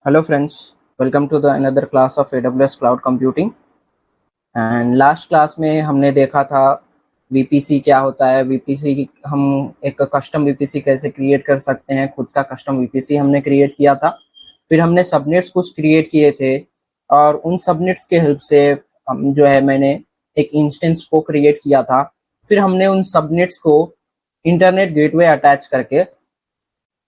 Hello friends, welcome to the another class of AWS Cloud Computing। And last class में हमने देखा था VPC क्या होता है। वीपीसी हम एक कस्टम वीपीसी कैसे क्रिएट कर सकते हैं। खुद का कस्टम वीपीसी हमने क्रिएट किया था। फिर हमने सबनेट्स कुछ क्रिएट किए थे और उन सबनेट्स के हेल्प से हम जो है मैंने एक इंस्टेंस को क्रिएट किया था। फिर हमने उन सबनेट्स को इंटरनेट गेटवे अटैच करके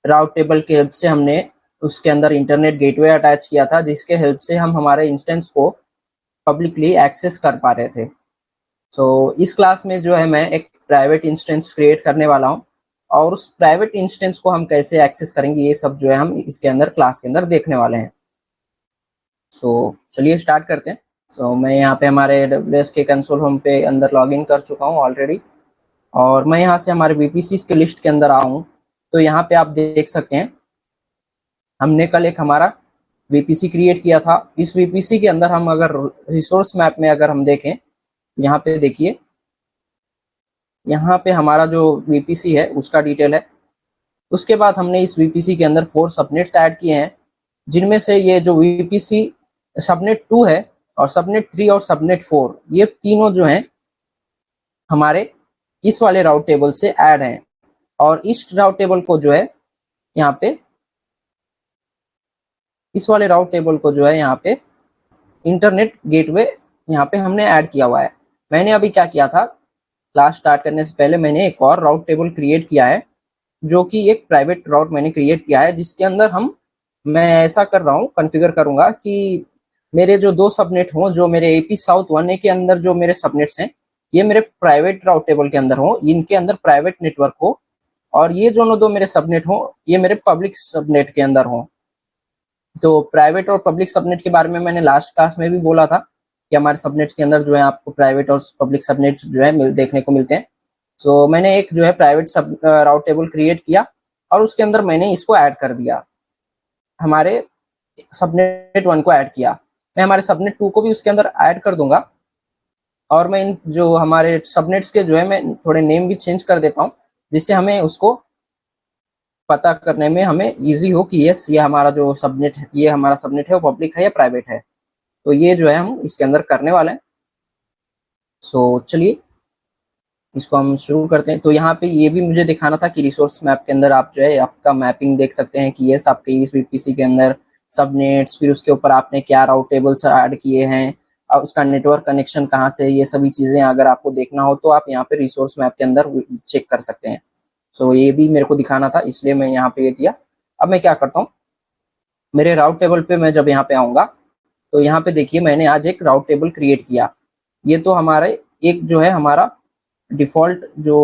राउट टेबल के हेल्प से हमने उसके अंदर इंटरनेट गेटवे अटैच किया था, जिसके हेल्प से हम हमारे इंस्टेंस को पब्लिकली एक्सेस कर पा रहे थे। इस क्लास में जो है मैं एक प्राइवेट इंस्टेंस क्रिएट करने वाला हूँ और उस प्राइवेट इंस्टेंस को हम कैसे एक्सेस करेंगे ये सब जो है हम इसके अंदर क्लास के अंदर देखने वाले हैं। चलिए स्टार्ट करते हैं। मैं यहाँ पे हमारे AWS के कंसोल होम पे अंदर लॉगिन कर चुका हूँ ऑलरेडी और मैं यहाँ से हमारे वीपीसी के लिस्ट के अंदर आऊँ तो यहाँ पे आप देख सकते हैं हमने कल एक हमारा वीपीसी क्रिएट किया था। इस वीपीसी के अंदर हम अगर रिसोर्स मैप में अगर हम देखें, यहाँ पे देखिए, यहाँ पे हमारा जो वीपीसी है उसका डिटेल है। उसके बाद हमने इस वीपीसी के अंदर 4 सबनेट्स ऐड किए हैं, जिनमें से ये जो वीपीसी सबनेट 2 है और सबनेट 3 और सबनेट 4, ये तीनों जो हैं हमारे इस वाले राउट टेबल से ऐड हैं और इस राउट टेबल को जो है यहाँ पे इस वाले राउट टेबल को जो है यहाँ पे इंटरनेट गेटवे यहाँ पे हमने ऐड किया हुआ है। मैंने अभी क्या किया था, क्लास स्टार्ट करने से पहले मैंने एक और राउट टेबल क्रिएट किया है, जो कि एक प्राइवेट राउट मैंने क्रिएट किया है, जिसके अंदर मैं ऐसा कर रहा हूँ, कॉन्फ़िगर करूंगा कि मेरे जो 2 सबनेट हों, जो मेरे एपी साउथ 1A के अंदर जो मेरे सबनेट्स हैं, ये मेरे प्राइवेट राउट टेबल के अंदर हो, इनके अंदर प्राइवेट नेटवर्क हो, और ये जो 2 मेरे सबनेट हो ये मेरे पब्लिक सबनेट के अंदर हो। तो प्राइवेट और पब्लिक सबनेट के बारे में मैंने लास्ट क्लास में भी बोला था कि हमारे सबनेट्स के अंदर जो है आपको प्राइवेट और पब्लिक सबनेट जो है देखने को मिलते हैं। मैंने एक जो है प्राइवेट सब राउट टेबल क्रिएट किया और उसके अंदर मैंने इसको ऐड कर दिया, हमारे सबनेट 1 को ऐड किया। मैं हमारे सबनेट 2 को भी उसके अंदर ऐड कर दूंगा और मैं इन जो हमारे सबनेट्स के जो है मैं थोड़े नेम भी चेंज कर देता हूँ, जिससे हमें उसको पता करने में हमें इजी हो कि यस ये हमारा जो सबनेट है, ये हमारा सबनेट है वो पब्लिक है या प्राइवेट है। तो ये जो है हम इसके अंदर करने वाले हैं। चलिए इसको हम शुरू करते हैं। तो यहाँ पे ये भी मुझे दिखाना था कि रिसोर्स मैप के अंदर आप जो है आपका मैपिंग देख सकते हैं कि यस आपके इस वीपीसी के अंदर सबनेट्स, फिर उसके ऊपर आपने क्या राउट टेबल्स ऐड किए हैं और उसका नेटवर्क कनेक्शन कहाँ से, ये सभी चीजें अगर आपको देखना हो तो आप यहाँ पे रिसोर्स मैप के अंदर चेक कर सकते हैं। ये भी मेरे को दिखाना था, इसलिए मैं यहाँ पे ये किया। अब मैं क्या करता हूँ, मेरे राउट टेबल पे मैं जब यहाँ पे आऊंगा तो यहाँ पे देखिए मैंने आज एक राउट टेबल क्रिएट किया। ये तो हमारे एक जो है हमारा डिफॉल्ट जो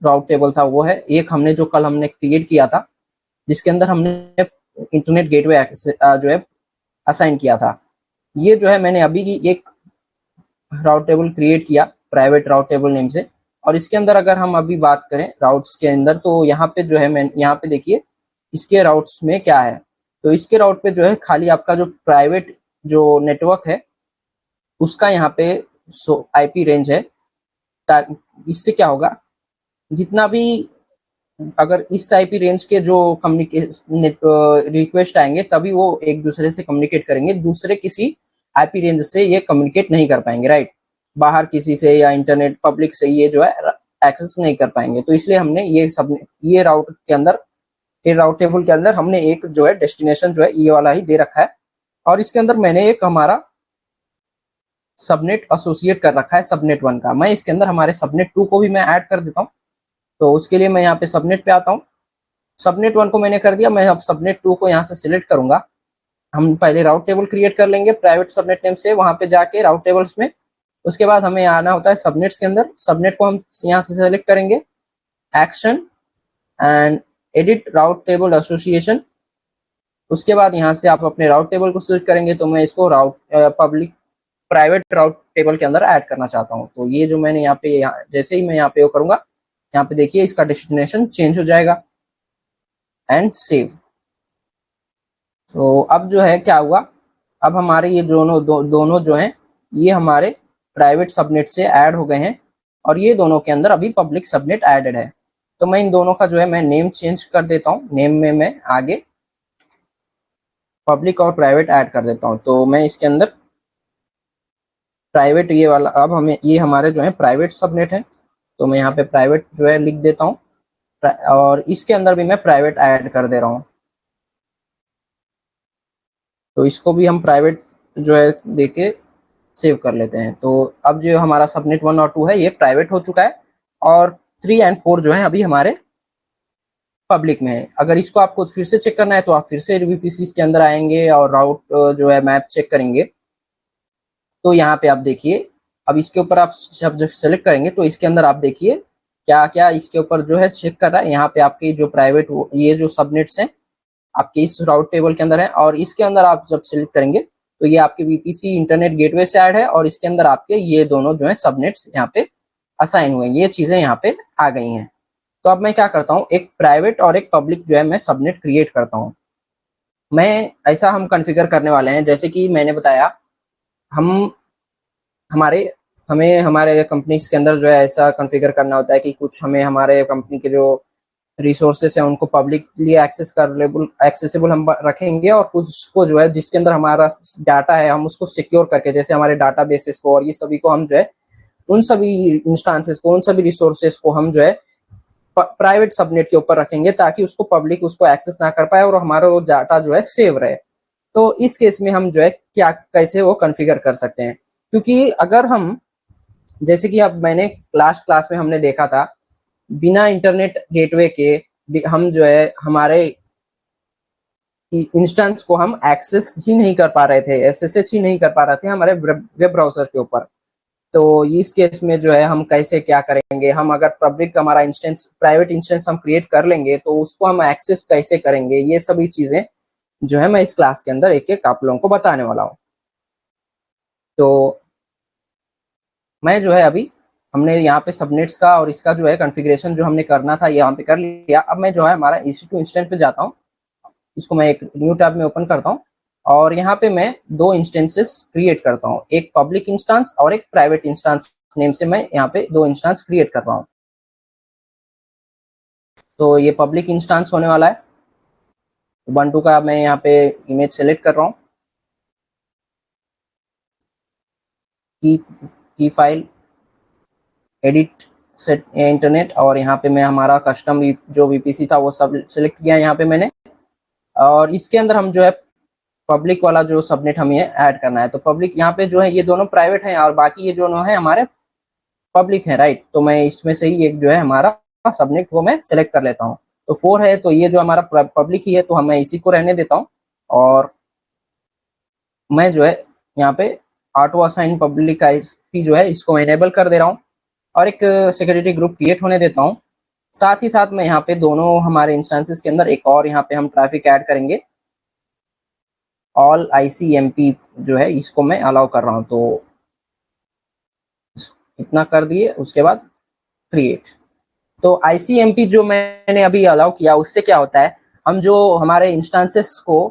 राउट टेबल था वो है, एक हमने जो कल हमने क्रिएट किया था जिसके अंदर हमने इंटरनेट गेटवे जो है असाइन किया था। ये जो है मैंने अभी की एक राउट टेबल क्रिएट किया प्राइवेट राउट टेबल नेम से, और इसके अंदर अगर हम अभी बात करें राउट्स के अंदर तो यहाँ पे जो है मैं यहाँ पे देखिए इसके राउट्स में क्या है। तो इसके राउट पे जो है खाली आपका जो प्राइवेट जो नेटवर्क है उसका यहाँ पे आईपी रेंज है। इससे क्या होगा, जितना भी अगर इस आईपी रेंज के जो कम्युनिकेशन रिक्वेस्ट आएंगे तभी वो एक दूसरे से कम्युनिकेट करेंगे, दूसरे किसी आईपी रेंज से ये कम्युनिकेट नहीं कर पाएंगे, राइट। बाहर किसी से या इंटरनेट पब्लिक से ये जो है एक्सेस नहीं कर पाएंगे। तो इसलिए हमने ये राउट के अंदर, ये राउट टेबल के अंदर हमने एक जो है डेस्टिनेशन जो है ये वाला ही दे रखा है, और इसके अंदर मैंने एक हमारा सबनेट एसोसिएट कर रखा है सबनेट 1 का। मैं इसके अंदर हमारे सबनेट 2 को भी मैं ऐड कर देता हूँ। तो उसके लिए मैं यहाँ पे सबनेट पे आता हूँ। सबनेट 1 को मैंने कर दिया, मैं अब सबनेट 2 को यहाँ से सिलेक्ट करूंगा। हम पहले राउट टेबल क्रिएट कर लेंगे प्राइवेट सबनेट नेम से, वहां पे जाके राउट टेबल्स में, उसके बाद हमें आना होता है सबनेट्स के अंदर। सबनेट को हम यहाँ से सेलेक्ट करेंगे, action and edit route table association. उसके बाद यहाँ से आप अपने राउट टेबल को सिलेक्ट करेंगे। तो मैं इसको पब्लिक प्राइवेट राउट टेबल के अंदर ऐड करना चाहता हूँ। तो ये जो मैंने जैसे ही मैं यहाँ पे वो करूंगा, यहाँ पे देखिए इसका डेस्टिनेशन चेंज हो जाएगा एंड सेव। अब जो है क्या हुआ, अब हमारे ये दोनों जो हैं ये हमारे प्राइवेट सबनेट से ऐड हो गए हैं और ये दोनों के अंदर अभी पब्लिक सबनेट ऐडेड है। तो मैं इन दोनों का जो है मैं नेम चेंज कर देता हूँ। नेम में मैं आगे पब्लिक और प्राइवेट ऐड कर देता हूँ। तो मैं इसके अंदर प्राइवेट ये वाला, अब हमें ये हमारे जो है प्राइवेट सबनेट है, तो मैं यहाँ पे प्राइवेट जो है लिख देता हूँ, और इसके अंदर भी मैं प्राइवेट ऐड कर दे रहा हूँ। तो इसको भी हम प्राइवेट जो है देके सेव कर लेते हैं। तो अब जो हमारा सबनेट 1 और 2 है ये प्राइवेट हो चुका है, और 3 एंड 4 जो है अभी हमारे पब्लिक में है। अगर इसको आपको फिर से चेक करना है तो आप फिर से वीपीसी के अंदर आएंगे और राउट जो है मैप चेक करेंगे। तो यहाँ पे आप देखिए, अब इसके ऊपर आप जब सेलेक्ट करेंगे तो इसके अंदर आप देखिए क्या क्या इसके ऊपर जो है चेक कर रहा है। यहाँ पे आपके जो प्राइवेट ये जो सबनेट्स हैं आपके इस राउट टेबल के अंदर है, और इसके अंदर आप जब सेलेक्ट करेंगे तो ये आपके वीपीसी इंटरनेट गेटवे से ऐड है, और इसके अंदर आपके ये दोनों जो है सबनेट्स यहाँ पे असाइन हुए हैं, ये चीजें यहाँ पे आ गई हैं। तो अब मैं क्या करता हूँ, एक प्राइवेट और एक पब्लिक जो है मैं सबनेट क्रिएट करता हूँ। मैं ऐसा हम कॉन्फ़िगर करने वाले हैं, जैसे कि मैंने बताया, हम हमारे हमें हमारे कंपनीज के अंदर जो है ऐसा कॉन्फ़िगर करना होता है कि कुछ हमें हमारे कंपनी के जो रिसोर्सेस है उनको पब्लिकली एक्सेसिबल हम रखेंगे, और कुछ को जो है जिसके अंदर हमारा डाटा है हम उसको सिक्योर करके, जैसे हमारे डाटा बेसिस को और ये सभी को हम जो है उन सभी इंस्टांसेस को, उन सभी रिसोर्सेस को हम जो है प्राइवेट सबनेट के ऊपर रखेंगे, ताकि उसको पब्लिक उसको एक्सेस ना कर पाए और हमारा वो डाटा जो है सेव रहे। तो इस केस में हम जो है क्या कैसे वो कॉन्फ़िगर कर सकते हैं, क्योंकि अगर हम, जैसे कि अब मैंने लास्ट क्लास में हमने देखा था, बिना इंटरनेट गेटवे के हम जो है हमारे इंस्टेंस को हम एक्सेस ही नहीं कर पा रहे थे, एसएसएच ही नहीं कर पा रहे थे हमारे वेब ब्राउजर के ऊपर। तो इस केस में जो है हम कैसे क्या करेंगे, हम अगर पब्लिक हमारा इंस्टेंस प्राइवेट इंस्टेंस हम क्रिएट कर लेंगे तो उसको हम एक्सेस कैसे करेंगे, ये सभी चीजें जो है मैं इस क्लास के अंदर एक एक आप लोगों को बताने वाला हूँ। तो मैं जो है अभी हमने यहाँ पे सबनेट्स का और इसका जो है कॉन्फ़िगरेशन जो हमने करना था यहाँ पे कर लिया। अब मैं जो है हमारा EC2 इंस्टेंस पे जाता हूँ, इसको मैं एक न्यू टैब में ओपन करता हूँ, और यहाँ पे मैं दो इंस्टेंसेस क्रिएट करता हूँ, एक पब्लिक इंस्टेंस और एक प्राइवेट इंस्टेंस नेम से मैं यहाँ पे दो इंस्टेंस क्रिएट कर रहा हूँ। तो ये पब्लिक इंस्टेंस होने वाला है। उबंटू का मैं यहाँ पे इमेज सेलेक्ट कर रहा हूँ, की फाइल, एडिट सेट इंटरनेट, और यहाँ पे मैं हमारा कस्टम जो वीपीसी था वो सब सेलेक्ट किया है यहाँ पे मैंने, और इसके अंदर हम जो है पब्लिक वाला जो सबनेट हमें ऐड करना है। तो पब्लिक यहाँ पे जो है ये दोनों प्राइवेट हैं और बाकी ये दोनों है हमारे पब्लिक है, राइट। तो मैं इसमें से ही एक जो है हमारा सबनेट वो मैं सेलेक्ट कर लेता हूँ। तो 4 है, तो ये जो हमारा पब्लिक ही है, तो मैं इसी को रहने देता हूँ, और मैं जो है यहाँ पे ऑटो असाइन पब्लिक आईपी जो है इसको इनेबल कर दे रहा हूँ, और एक सिक्योरिटी ग्रुप क्रिएट होने देता हूँ। साथ ही साथ मैं यहाँ पे दोनों हमारे इंस्टेंसेस के अंदर एक और यहाँ पे हम ट्रैफिक ऐड करेंगे, ऑल ICMP जो है इसको मैं अलाउ कर रहा हूँ। तो इतना कर दिए, उसके बाद क्रिएट। तो ICMP जो मैंने अभी अलाउ किया उससे क्या होता है, हम जो हमारे इंस्टेंसेस को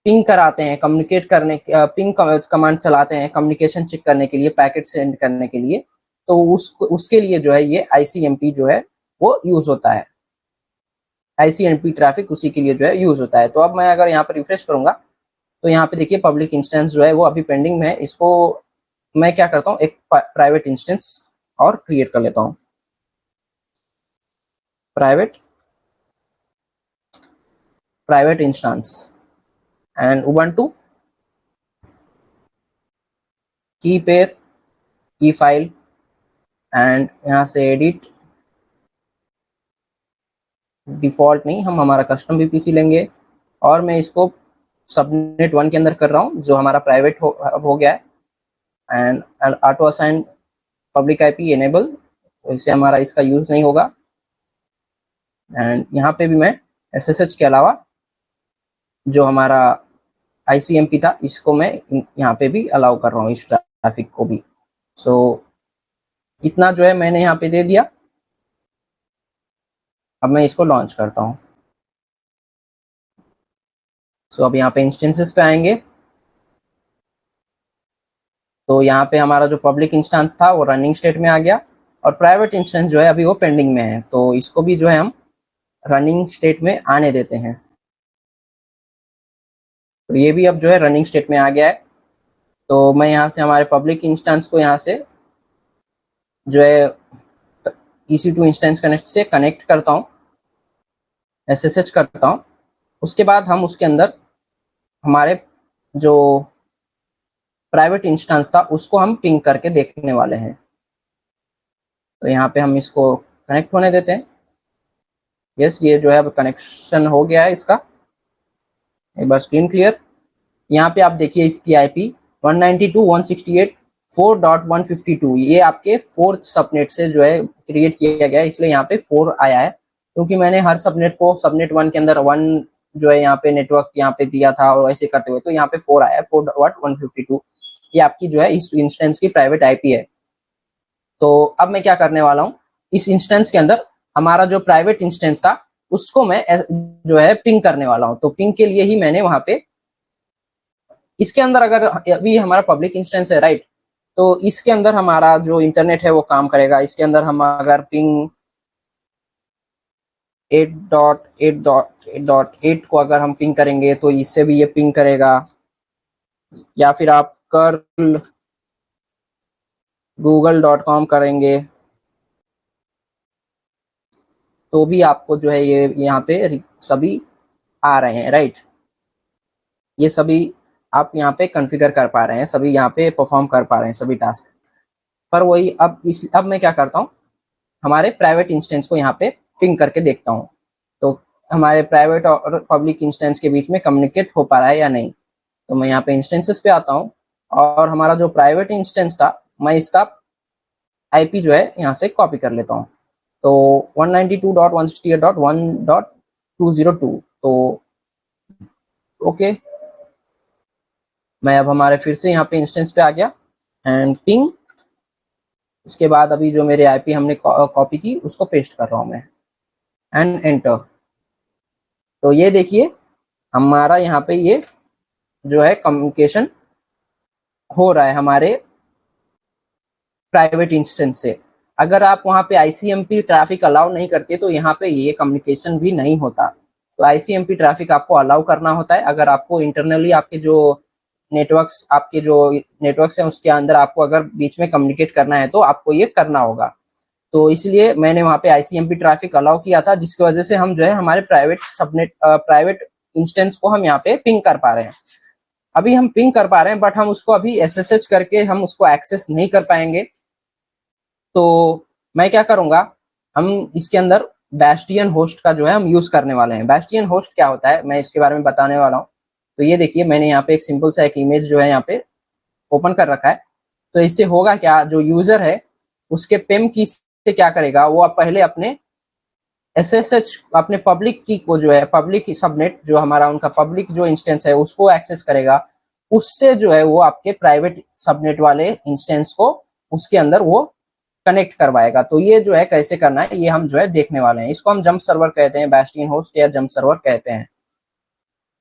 पिंग कराते हैं, कम्युनिकेट करने, पिंग कमांड चलाते हैं कम्युनिकेशन चेक करने के लिए, पैकेट सेंड करने के लिए, तो उसके लिए जो है ये ICMP जो है वो यूज होता है। ICMP ट्रैफिक उसी के लिए जो है यूज होता है। तो अब मैं अगर यहाँ पर रिफ्रेश करूंगा तो यहाँ पे देखिए पब्लिक इंस्टेंस जो है वो अभी पेंडिंग में है, इसको मैं क्या करता हूँ एक प्राइवेट इंस्टेंस और क्रिएट कर लेता हूँ, private private instance and Ubuntu की पेयर की फाइल, एंड यहाँ से एडिट, डिफॉल्ट नहीं, हम हमारा कस्टम VPC लेंगे, और मैं इसको सबनेट 1 के अंदर कर रहा हूँ जो हमारा प्राइवेट हो गया है, and auto assign public IP enable, तो इससे हमारा इसका यूज नहीं होगा। एंड यहाँ पे भी मैं SSH के अलावा जो हमारा ICMP था इसको मैं यहाँ पे भी अलाउ कर रहा हूँ, इस ट्रैफिक को भी। सो इतना जो है मैंने यहाँ पे दे दिया। अब मैं इसको लॉन्च करता हूँ। सो अब यहाँ पे इंस्टेंसेस पे आएंगे, तो यहाँ पे हमारा जो पब्लिक इंस्टेंस था वो रनिंग स्टेट में आ गया, और प्राइवेट इंस्टेंस जो है अभी वो पेंडिंग में है, तो इसको भी जो है हम रनिंग स्टेट में आने देते हैं। तो ये भी अब जो है रनिंग स्टेट में आ गया है। तो मैं यहाँ से हमारे पब्लिक इंस्टेंस को यहाँ से जो है EC2 इंस्टेंस कनेक्ट से कनेक्ट करता हूँ, SSH करता हूँ। उसके बाद हम उसके अंदर हमारे जो प्राइवेट इंस्टेंस था उसको हम पिंग करके देखने वाले हैं। तो यहाँ पे हम इसको कनेक्ट होने देते हैं। यस, ये जो है अब कनेक्शन हो गया है इसका। एक बार स्क्रीन क्लियर। यहाँ पे आप देखिए इसकी IP 192.168.4.152 ये आपके 4th सबनेट से जो है क्रिएट किया गया है, इसलिए यहाँ पे 4 आया है, क्योंकि मैंने हर सबनेट को सबनेट 1 के अंदर 1 जो है यहाँ पे नेटवर्क यहाँ पे दिया था और ऐसे करते हुए तो यहाँ पे 4 आया है, 4.152। ये आपकी जो है इस इंस्टेंस की प्राइवेट IP है। तो अब मैं क्या करने वाला हूँ, इस इंस्टेंस के अंदर हमारा जो प्राइवेट इंस्टेंस था उसको मैं जो है पिंग करने वाला हूँ। तो पिंग के लिए ही मैंने वहां पे इसके अंदर अगर अभी हमारा पब्लिक इंस्टेंस है राइट, तो इसके अंदर हमारा जो इंटरनेट है वो काम करेगा। इसके अंदर हम अगर पिंग 8.8.8.8 को अगर हम पिंग करेंगे तो इससे भी ये पिंग करेगा, या फिर आप कर्ल google.com करेंगे तो भी आपको जो है ये यहाँ पे सभी आ रहे हैं राइट। ये सभी आप यहाँ पे कॉन्फ़िगर कर पा रहे हैं, सभी यहाँ पे परफॉर्म कर पा रहे हैं सभी टास्क। पर वही अब मैं क्या करता हूँ, हमारे प्राइवेट इंस्टेंस को यहाँ पे पिंग करके देखता हूँ तो हमारे प्राइवेट और पब्लिक इंस्टेंस के बीच में कम्युनिकेट हो पा रहा है या नहीं। तो मैं यहाँ पे इंस्टेंसेस पे आता हूँ और हमारा जो प्राइवेट इंस्टेंस था मैं इसका IP जो है यहाँ से कॉपी कर लेता हूँ। तो 192.168.1.202 तो ओके, मैं अब हमारे फिर से यहाँ पे इंस्टेंस पे आ गया एंड पिंग। उसके बाद अभी जो मेरे IP हमने कॉपी की उसको पेस्ट कर रहा हूँ मैं एंड एंटर। तो ये देखिए हमारा यहाँ पे ये जो है कम्युनिकेशन हो रहा है हमारे प्राइवेट इंस्टेंस से। अगर आप वहाँ पे ICMP ट्रैफिक अलाउ नहीं करते तो यहाँ पे ये कम्युनिकेशन भी नहीं होता। तो ICMP ट्रैफिक आपको अलाउ करना होता है अगर आपको इंटरनली आपके जो नेटवर्क्स हैं उसके अंदर आपको अगर बीच में कम्युनिकेट करना है तो आपको ये करना होगा। तो इसलिए मैंने वहाँ पे ICMP ट्रैफिक अलाउ किया था, जिसकी वजह से हम जो है हमारे प्राइवेट इंस्टेंस को हम यहाँ पे पिंग कर पा रहे हैं। अभी हम पिंग कर पा रहे हैं बट हम उसको अभी SSH करके हम उसको एक्सेस नहीं कर पाएंगे। तो मैं क्या करूंगा, हम इसके अंदर बैस्टियन होस्ट का जो है हम यूज करने वाले हैं। बैस्टियन होस्ट क्या होता है मैं इसके बारे में बताने वाला हूँ। तो ये देखिए मैंने यहाँ पे एक सिंपल सा एक इमेज जो है यहाँ पे ओपन कर रखा है। तो इससे होगा क्या, जो यूजर है उसके पेम की से क्या करेगा, वो पहले अपने SSH अपने पब्लिक की को जो है पब्लिक सबनेट जो हमारा उनका पब्लिक जो इंस्टेंस है उसको एक्सेस करेगा। उससे जो है वो आपके प्राइवेट सबनेट वाले इंस्टेंस को उसके अंदर वो कनेक्ट करवाएगा। तो ये जो है कैसे करना है ये हम जो है देखने वाले हैं। इसको हम जंप सर्वर कहते हैं, बैस्टियन होस्ट या जंप सर्वर कहते हैं।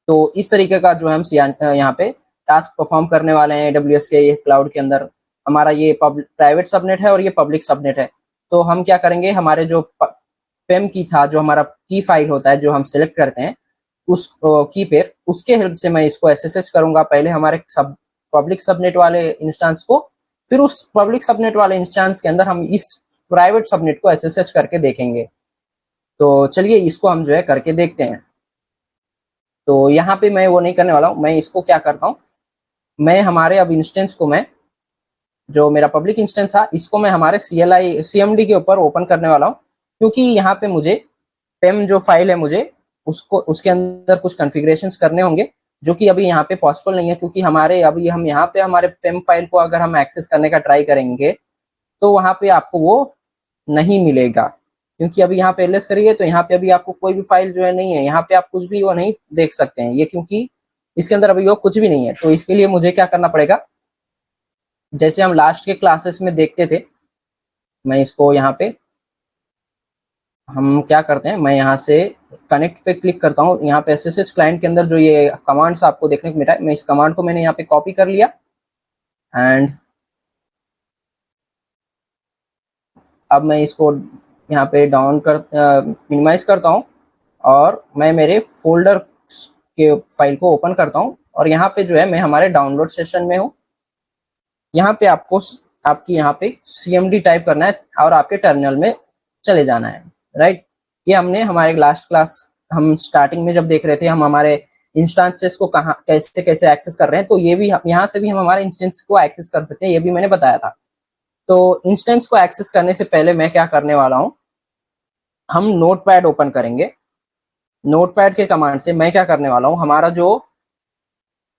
तो इस तरीके का जो हम यहाँ पे टास्क परफॉर्म करने वाले हैं AWS के ये क्लाउड के अंदर। हमारा ये प्राइवेट सबनेट है और ये पब्लिक सबनेट है। तो हम क्या करेंगे, हमारे जो पेम की था, जो हमारा की फाइल होता है जो हम सिलेक्ट करते हैं उस की पेयर, उसके हेल्प से मैं इसको SSH करूंगा पहले हमारे पब्लिक सबनेट वाले इंस्टेंस को, फिर उस पब्लिक सबनेट वाले इंस्टेंस के अंदर हम इस प्राइवेट सबनेट को SSH करके देखेंगे। तो चलिए इसको हम जो है करके देखते हैं। तो यहाँ पे मैं वो नहीं करने वाला हूँ, मैं इसको क्या करता हूँ, मैं हमारे अब इंस्टेंस को मैं जो मेरा पब्लिक इंस्टेंस था इसको मैं हमारे CMD के ऊपर ओपन करने वाला हूँ, क्योंकि यहाँ पे मुझे पेम जो फाइल है मुझे उसको उसके अंदर कुछ कॉन्फ़िगरेशंस करने होंगे जो कि अभी यहाँ पे पॉसिबल नहीं है, क्योंकि हमारे अभी हम यहाँ पे हमारे पेम फाइल को अगर हम एक्सेस करने का ट्राई करेंगे तो वहाँ पे आपको वो नहीं मिलेगा, क्योंकि अभी यहाँ पे एलएस करिए तो यहाँ पे अभी आपको कोई भी फाइल जो है नहीं है, यहाँ पे आप कुछ भी वो नहीं देख सकते हैं ये, क्योंकि इसके अंदर अभी वो कुछ भी नहीं है। तो इसके लिए मुझे क्या करना पड़ेगा, जैसे हम लास्ट के क्लासेस में देखते थे, मैं इसको यहाँ पे हम क्या करते हैं, मैं यहाँ से कनेक्ट पे क्लिक करता हूँ। यहाँ पे SSH क्लाइंट के अंदर जो ये कमांड्स आपको देखने को मिला है, मैं इस कमांड को मैंने यहाँ पे कॉपी कर लिया एंड अब मैं इसको यहाँ पे मिनिमाइज करता हूँ और मैं मेरे फोल्डर के फाइल को ओपन करता हूँ और यहाँ पे जो है मैं हमारे डाउनलोड सेशन में हूँ। यहाँ पे आपको आपकी यहाँ पे cmd टाइप करना है और आपके टर्मिनल में चले जाना है, राइट। ये हमने हमारे लास्ट क्लास हम स्टार्टिंग में जब देख रहे थे हम हमारे इंस्टेंसेस को कहाँ कैसे कैसे एक्सेस कर रहे हैं, तो ये भी यहाँ से भी हम हमारे इंस्टेंस को एक्सेस कर सकते हैं, ये भी मैंने बताया था। तो इंस्टेंस को एक्सेस करने से पहले मैं क्या करने वाला हूँ, हम नोटपैड ओपन करेंगे। नोटपैड के कमांड से मैं क्या करने वाला हूँ, हमारा जो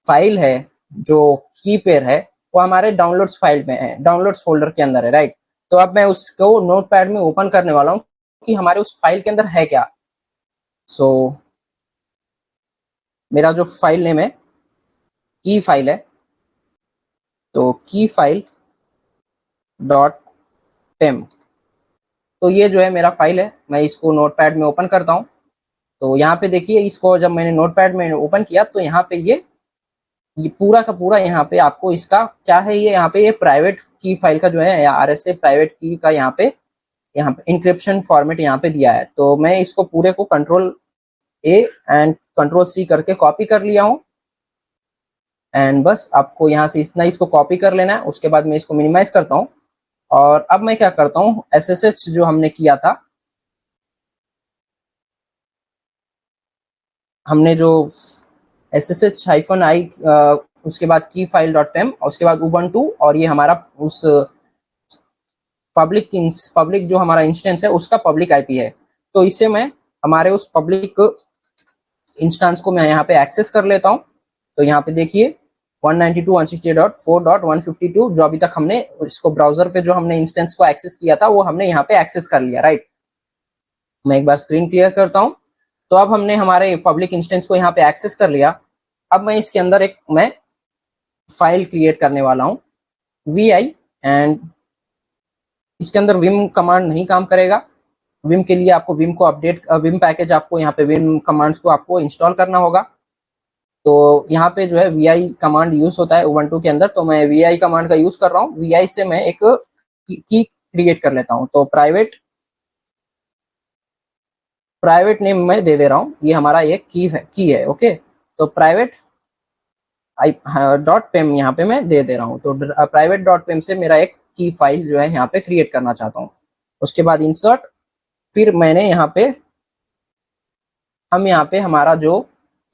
फाइल है, जो की पेयर है, वो हमारे डाउनलोड्स फाइल में है, डाउनलोड्स फोल्डर के अंदर है, राइट। तो अब मैं उसको नोटपैड में ओपन करने वाला हूँ कि हमारे उस फाइल के अंदर है क्या। सो मेरा जो फाइल नेम है की फाइल है, तो की फाइल डॉट टेम, तो ये जो है मेरा फाइल है। मैं इसको नोटपैड में ओपन करता हूँ। तो यहाँ पे देखिए, इसको जब मैंने नोटपैड में ओपन किया तो यहाँ पे ये पूरा का पूरा यहाँ पे आपको इसका क्या है, ये यहाँ पे ये प्राइवेट की फाइल का जो है या RSA प्राइवेट की का यहाँ पे इंक्रिप्शन फॉर्मेट यहाँ पे दिया है। तो मैं इसको पूरे को Ctrl+A एंड Ctrl+C करके कॉपी कर लिया हूँ। एंड बस आपको यहाँ से इतना इसको कॉपी कर लेना है। उसके बाद मैं इसको मिनिमाइज करता हूँ और अब मैं क्या करता हूँ, SSH जो हमने किया था, हमने जो SSH-i उसके बाद की फाइल डॉट टेम, उसके बाद उबंटू, और ये हमारा उस पब्लिक जो हमारा इंस्टेंस है उसका पब्लिक IP है। तो इससे मैं हमारे उस पब्लिक इंस्टेंस को मैं यहाँ पे एक्सेस कर लेता हूँ। तो यहाँ पे देखिए 192.168.4.152 जो अभी तक हमने इसको ब्राउजर पे जो हमने इंस्टेंस को एक्सेस किया था वो हमने यहाँ पे एक्सेस कर लिया, राइट। मैं एक बार स्क्रीन क्लियर करता हूँ। तो अब हमने हमारे पब्लिक इंस्टेंस को यहाँ पे एक्सेस कर लिया। अब मैं इसके अंदर एक मैं फाइल क्रिएट करने वाला हूँ vi, एंड इसके अंदर विम कमांड नहीं काम करेगा। विम के लिए आपको विम को अपडेट, विम पैकेज आपको यहाँ पे विम कमांड्स को आपको इंस्टॉल करना होगा। तो यहाँ पे जो है vi कमांड यूज होता है उबंटू के अंदर, तो मैं vi कमांड का यूज कर रहा हूँ। vi से मैं एक की क्रिएट कर लेता हूँ। तो प्राइवेट नेम मैं दे दे रहा हूँ, ये हमारा एक की है, ओके। तो प्राइवेट डॉट पेम यहाँ पे मैं दे दे रहा हूँ। तो प्राइवेट डॉट पेम से मेरा एक की फाइल जो है यहाँ पे क्रिएट करना चाहता हूँ। उसके बाद इंसर्ट, फिर मैंने यहाँ पे हमारा जो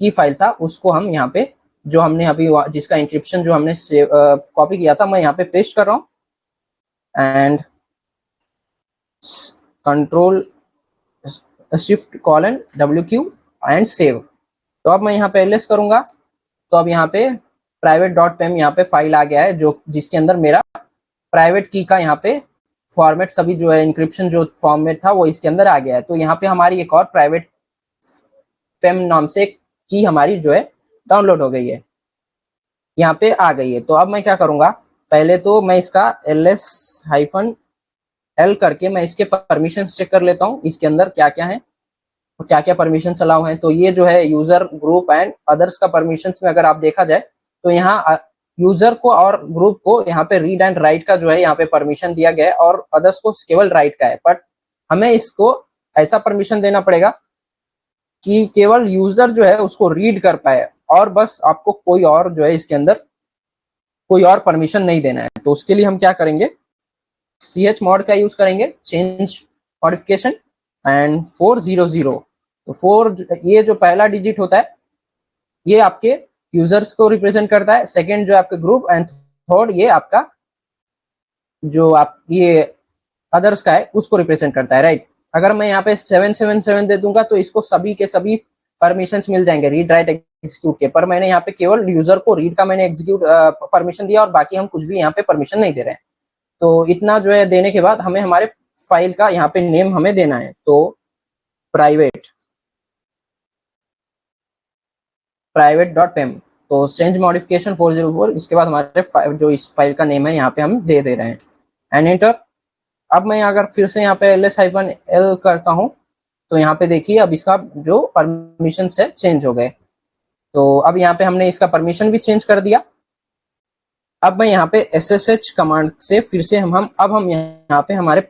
की फाइल था उसको हम यहाँ पे जो हमने अभी जिसका इंक्रिप्शन जो हमने कॉपी किया था, मैं यहाँ पे पेस्ट कर रहा हूँ एंड Ctrl+Shift:WQ एंड सेव। तो अब मैं यहाँ पे एलएस करूंगा। तो अब यहाँ पे प्राइवेट डॉट पेम यहाँ पे फाइल आ गया है जो जिसके अंदर मेरा प्राइवेट की का यहाँ पे फॉर्मेट सभी जो है इंक्रिप्शन जो फॉर्मेट था वो इसके अंदर आ गया है। तो यहाँ पे हमारी एक और प्राइवेट पेम नाम से की हमारी जो है डाउनलोड हो गई है, यहाँ पे आ गई है। तो अब मैं क्या करूंगा, पहले तो मैं इसका ls-l करके मैं इसके परमिशन चेक कर लेता हूँ इसके अंदर क्या क्या है, क्या क्या परमिशन अलाउ है। तो ये जो है यूजर, ग्रुप एंड अदर्स का परमिशन में अगर आप देखा जाए तो यहाँ यूजर को और ग्रुप को यहाँ पे रीड एंड राइट का जो है यहाँ पे परमिशन दिया गया है और अदर्स को केवल राइट का है। बट हमें इसको ऐसा परमिशन देना पड़ेगा कि केवल यूजर जो है उसको रीड कर पाए और बस, आपको कोई और जो है इसके अंदर कोई और परमिशन नहीं देना है। तो उसके लिए हम क्या करेंगे, chmod का यूज करेंगे, चेंज मॉडिफिकेशन एंड 400। तो 4 ये जो पहला डिजिट होता है ये आपके यूजर्स को रिप्रेजेंट करता है, सेकंड जो आपके ग्रुप, एंड थर्ड ये आपका जो आप ये अदर्स का है उसको रिप्रेजेंट करता है, राइट। अगर मैं यहाँ पे 777 दे दूंगा तो इसको सभी के सभी परमिशंस मिल जाएंगे रीड राइट एग्जीक्यूट के, पर मैंने यहाँ पे केवल यूजर को रीड का मैंने एग्जीक्यूट परमिशन दिया और बाकी हम कुछ भी यहाँ पे परमिशन नहीं दे रहे हैं। तो इतना जो है देने के बाद हमें हमारे फाइल का यहाँ पे नेम हमें देना है। तो प्राइवेट डॉट पेम, तो चेंज मॉडिफिकेशन 404, इसके बाद हमारे जो इस फाइल का नेम है यहाँ पे हम दे रहे हैं एंड एंटर। अब मैं अगर फिर से यहाँ पे ls-l करता हूँ तो यहाँ पे देखिए अब इसका जो परमिशन है चेंज हो गए। तो अब यहाँ पे हमने इसका परमिशन भी चेंज कर दिया। अब मैं यहाँ पे ssh कमांड से फिर से हम यहाँ पे हमारे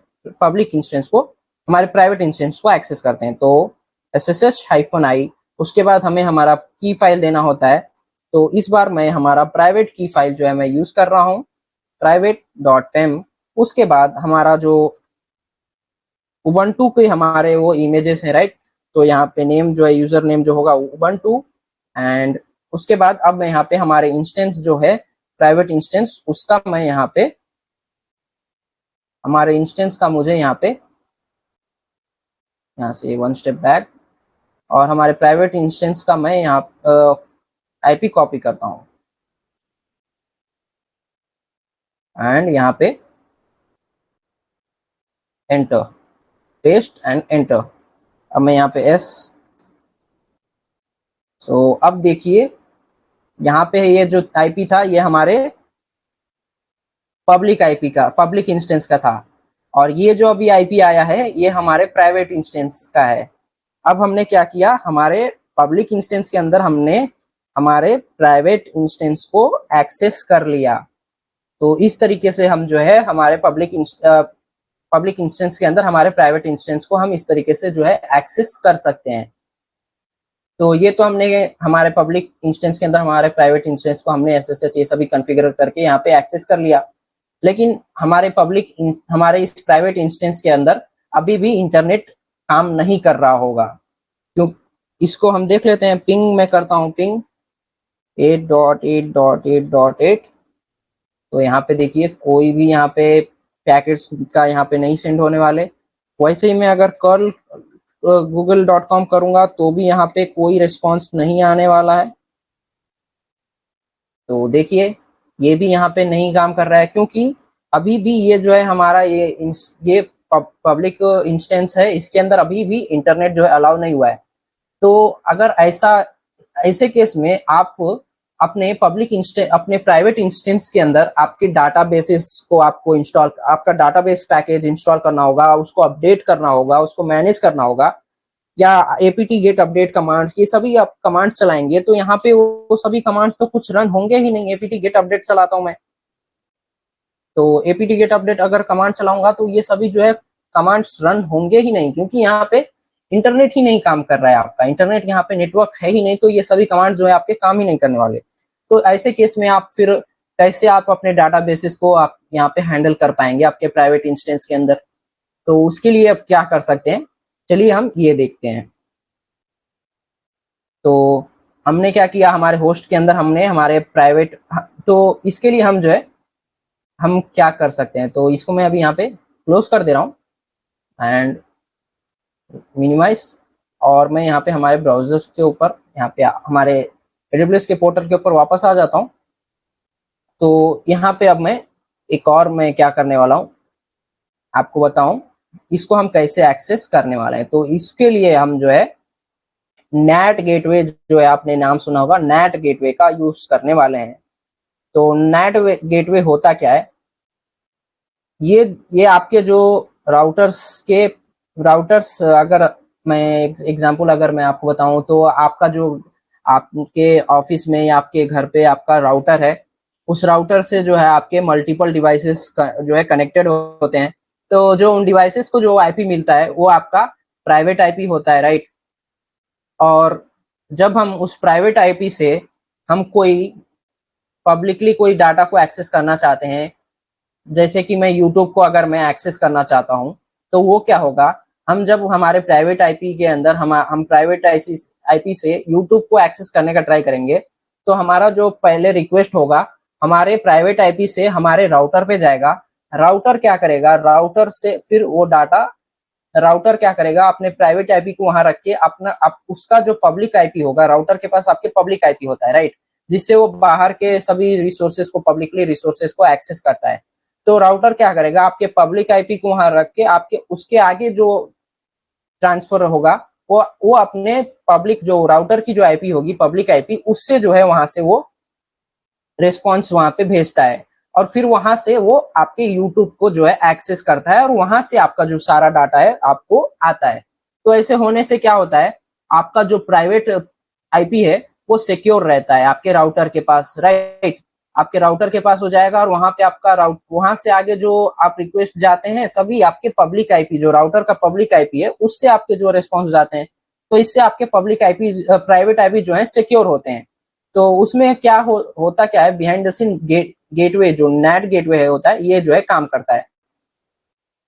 पब्लिक इंस्टेंस को, हमारे प्राइवेट इंस्टेंस को एक्सेस करते हैं। तो ssh-i, उसके बाद हमें हमारा की फाइल देना होता है तो इस बार मैं हमारा प्राइवेट की फाइल जो है मैं यूज कर रहा हूँ, private.pem। उसके बाद हमारा जो उबंटू के हमारे वो इमेजेस हैं, राइट। तो यहाँ पे नेम जो है, यूजर नेम जो होगा उबंटू। एंड उसके बाद अब मैं यहाँ पे हमारे इंस्टेंस जो है प्राइवेट इंस्टेंस, उसका मैं यहाँ पे हमारे इंस्टेंस का मुझे यहाँ पे यहाँ से वन स्टेप बैक, और हमारे प्राइवेट इंस्टेंस का मैं यहाँ आईपी कॉपी करता हूँ एंड यहाँ पे एंटर, पेस्ट एंड एंटर। अब मैं यहाँ पे एस, सो अब देखिए यहाँ पे ये जो आईपी था ये हमारे पब्लिक आईपी का, पब्लिक इंस्टेंस का था, और ये जो अभी आईपी आया है ये हमारे प्राइवेट इंस्टेंस का है। अब हमने क्या किया, हमारे पब्लिक इंस्टेंस के अंदर हमने हमारे प्राइवेट इंस्टेंस को एक्सेस कर लिया। तो इस तरीके से हम जो है हमारे पब्लिक इंस्टेंस के अंदर हमारे प्राइवेट इंस्टेंस को हम इस तरीके से जो है एक्सेस कर सकते हैं। तो ये तो हमने हमारे पब्लिक इंस्टेंस के अंदर हमारे प्राइवेट इंस्टेंस को हमने ऐसे ये सभी कॉन्फ़िगर करके यहाँ पे एक्सेस कर लिया। लेकिन हमारे इस प्राइवेट इंस्टेंस के अंदर अभी भी इंटरनेट काम नहीं कर रहा होगा। क्यों, इसको हम देख लेते हैं। पिंग मैं करता हूँ, पिंग 8.8.8.8। तो यहाँ पे देखिए कोई भी यहाँ पे पैकेट्स का यहाँ पे नहीं सेंड होने वाले। वैसे ही मैं अगर कल google.com करूंगा तो भी यहाँ पे कोई रिस्पॉन्स नहीं आने वाला है। तो देखिए ये भी यहाँ पे नहीं काम कर रहा है, क्योंकि अभी भी ये जो है हमारा ये पब्लिक इंस्टेंस है, इसके अंदर अभी भी इंटरनेट जो है अलाउ नहीं हुआ है। तो अगर ऐसे केस में आप अपने अपने प्राइवेट इंस्टेंस के अंदर आपके डाटाबेसेस को आपका डाटाबेस पैकेज इंस्टॉल करना होगा, उसको अपडेट करना होगा, उसको मैनेज करना होगा, या apt get अपडेट कमांड्स, ये सभी आप कमांड्स चलाएंगे तो यहाँ पे वो सभी कमांड्स तो कुछ रन होंगे ही नहीं। apt get अपडेट चलाता हूँ मैं, तो apt get अपडेट अगर कमांड चलाऊंगा तो ये सभी जो है कमांड्स रन होंगे ही नहीं, क्योंकि यहाँ पे इंटरनेट ही नहीं काम कर रहा है। आपका इंटरनेट यहाँ पे नेटवर्क है ही नहीं, तो ये सभी कमांड्स जो है आपके काम ही नहीं करने वाले। तो ऐसे केस में आप फिर कैसे आप अपने डाटाबेसेस को आप यहाँ पे हैंडल कर पाएंगे आपके प्राइवेट इंस्टेंस के अंदर। तो उसके लिए आप क्या कर सकते हैं, चलिए हम ये देखते हैं। तो हमने क्या किया, हमारे होस्ट के अंदर हमने हमारे प्राइवेट, तो इसके लिए हम जो है हम क्या कर सकते हैं, तो इसको मैं अभी यहाँ पे क्लोज कर दे रहा हूँ एंड मिनिमाइज, और मैं यहाँ पे हमारे ब्राउजर के ऊपर यहाँ पे हमारे AWS के पोर्टल के ऊपर वापस आ जाता हूँ। तो यहाँ पे अब मैं क्या करने वाला हूँ आपको बताऊं, इसको हम कैसे एक्सेस करने वाले हैं। तो इसके लिए हम जो है नेट गेटवे, जो है आपने नाम सुना होगा, नेट गेटवे का यूज करने वाले हैं। तो नेट गेटवे होता क्या है, ये आपके जो राउटर्स अगर मैं एग्जांपल अगर मैं आपको बताऊं, तो आपका जो आपके ऑफिस में या आपके घर पे आपका राउटर है, उस राउटर से जो है आपके मल्टीपल डिवाइसेस जो है कनेक्टेड होते हैं। तो जो उन डिवाइसेस को जो आईपी मिलता है वो आपका प्राइवेट आईपी होता है, राइट। और जब हम उस प्राइवेट आईपी से हम कोई पब्लिकली कोई डाटा को एक्सेस करना चाहते हैं, जैसे कि मैं यूट्यूब को अगर मैं एक्सेस करना चाहता हूं, तो वो क्या होगा, हम जब हमारे प्राइवेट आईपी के अंदर हम प्राइवेट आईपी से यूट्यूब को एक्सेस करने का ट्राई करेंगे, तो हमारा जो पहले रिक्वेस्ट होगा हमारे प्राइवेट आईपी से हमारे राउटर पे जाएगा। राउटर क्या करेगा, राउटर क्या करेगा, अपने प्राइवेट आईपी को वहां रख के उसका जो पब्लिक आईपी होगा, राउटर के पास आपके पब्लिक आईपी होता है, राइट, जिससे वो बाहर के सभी रिसोर्सेज को, पब्लिकली रिसोर्सेज को एक्सेस करता है। तो राउटर क्या करेगा, आपके पब्लिक आईपी को वहां रख के आपके उसके आगे जो ट्रांसफर होगा वो अपने पब्लिक, जो राउटर की जो आईपी होगी पब्लिक आईपी, उससे जो है वहां से वो रिस्पॉन्स वहां पे भेजता है, और फिर वहां से वो आपके यूट्यूब को जो है एक्सेस करता है, और वहां से आपका जो सारा डाटा है आपको आता है। तो ऐसे होने से क्या होता है, आपका जो प्राइवेट आईपी है वो सिक्योर रहता है आपके राउटर के पास, राइट। आपके राउटर के पास हो जाएगा, और वहां पे आपका वहां से आगे जो आप रिक्वेस्ट जाते हैं सभी आपके पब्लिक आईपी, जो राउटर का पब्लिक आईपी है उससे आपके जो रिस्पॉन्स जाते हैं। तो इससे आपके पब्लिक आईपी, प्राइवेट आईपी जो है सिक्योर होते हैं। तो उसमें क्या होता क्या है, बिहाइंड द सीन गेटवे जो नेट गेटवे है होता है, ये जो है काम करता है।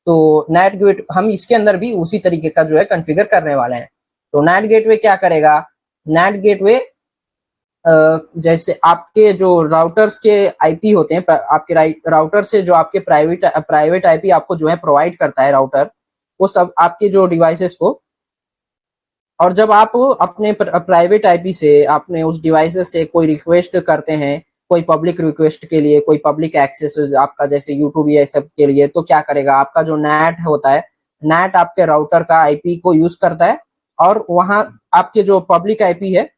तो नेट गेट हम इसके अंदर भी उसी तरीके का जो है कॉन्फ़िगर करने वाले हैं। तो नेट गेटवे क्या करेगा, नेट गेटवे जैसे आपके जो राउटर्स के आईपी होते हैं, आपके राउटर से जो आपके प्राइवेट आईपी आपको जो है प्रोवाइड करता है राउटर, वो सब आपके जो डिवाइसेस को, और जब आप अपने प्राइवेट आईपी से अपने उस डिवाइसेस से कोई रिक्वेस्ट करते हैं, कोई पब्लिक रिक्वेस्ट के लिए, कोई पब्लिक एक्सेस आपका जैसे यूट्यूब या सब के लिए, तो क्या करेगा, आपका जो नेट होता है, नेट आपके राउटर का आईपी को यूज करता है, और वहां आपके जो पब्लिक आईपी है